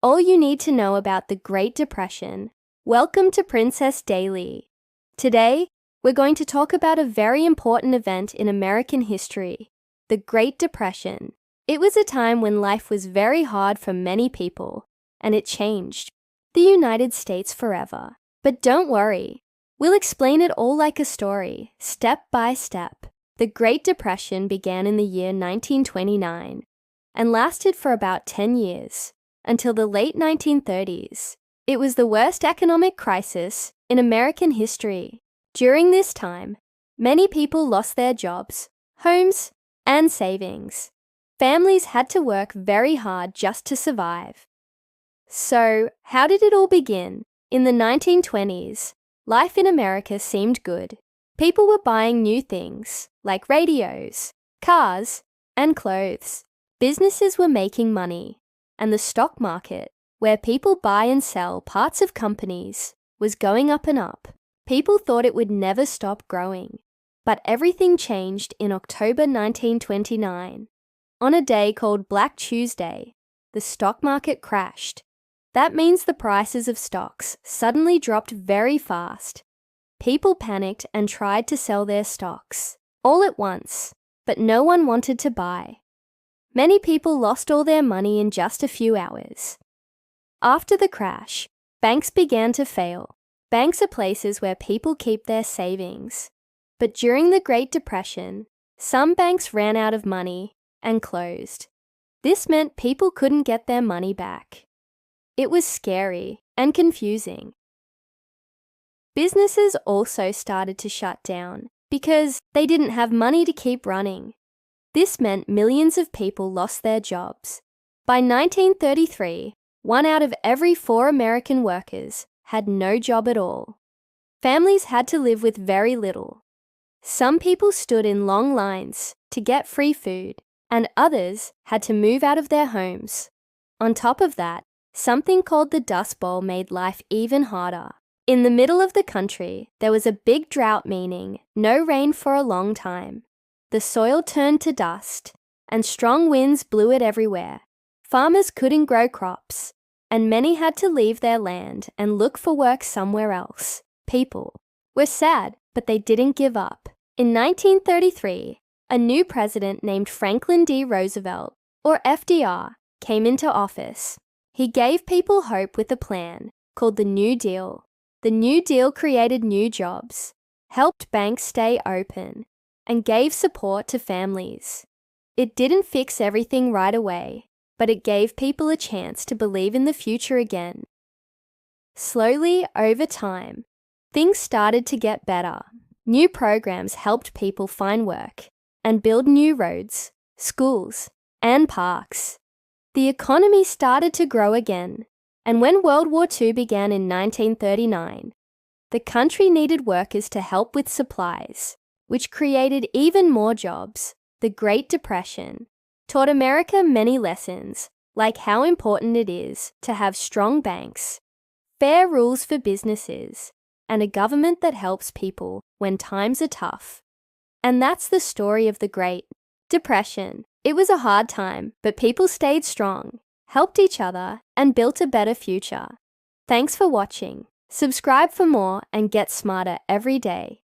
all you need to know about the Great Depression. Welcome to Princess Daily. Today, we're going to talk about a very important event in American history, the Great Depression. It was a time when life was very hard for many people, and it changed the United States forever. But don't worry, we'll explain it all like a story, step by step. The Great Depression began in the year 1929 and lasted for about 10 years, until the late 1930s. It was the worst economic crisis in American history. During this time, many people lost their jobs, homes, and savings. Families had to work very hard just to survive. So, how did it all begin? In the 1920s, life in America seemed good. People were buying new things, like radios, cars, and clothes. Businesses were making money, and the stock market, where people buy and sell parts of companies, was going up and up. People thought it would never stop growing. But everything changed in October 1929. On a day called Black Tuesday, the stock market crashed. That means the prices of stocks suddenly dropped very fast. People panicked and tried to sell their stocks, all at once, but no one wanted to buy. Many people lost all their money in just a few hours. After the crash, banks began to fail. Banks are places where people keep their savings. But during the Great Depression, some banks ran out of money and closed. This meant people couldn't get their money back. It was scary and confusing. Businesses also started to shut down because they didn't have money to keep running. This meant millions of people lost their jobs. By 1933, 1 out of every 4 American workers had no job at all. Families had to live with very little. Some people stood in long lines to get free food, and others had to move out of their homes. On top of that, something called the Dust Bowl made life even harder. In the middle of the country, there was a big drought, meaning no rain for a long time. The soil turned to dust, and strong winds blew it everywhere. Farmers couldn't grow crops, and many had to leave their land and look for work somewhere else. People were sad, but they didn't give up. In 1933, a new president named Franklin D. Roosevelt, or FDR, came into office. He gave people hope with a plan called the New Deal. The New Deal created new jobs, helped banks stay open, and gave support to families. It didn't fix everything right away, but it gave people a chance to believe in the future again. Slowly, over time, things started to get better. New programs helped people find work and build new roads, schools, and parks. The economy started to grow again, and when World War II began in 1939, the country needed workers to help with supplies, which created even more jobs. The Great Depression taught America many lessons, like how important it is to have strong banks, fair rules for businesses, and a government that helps people when times are tough. And that's the story of the Great Depression. It was a hard time, but people stayed strong, helped each other, and built a better future. Thanks for watching. Subscribe for more and get smarter every day.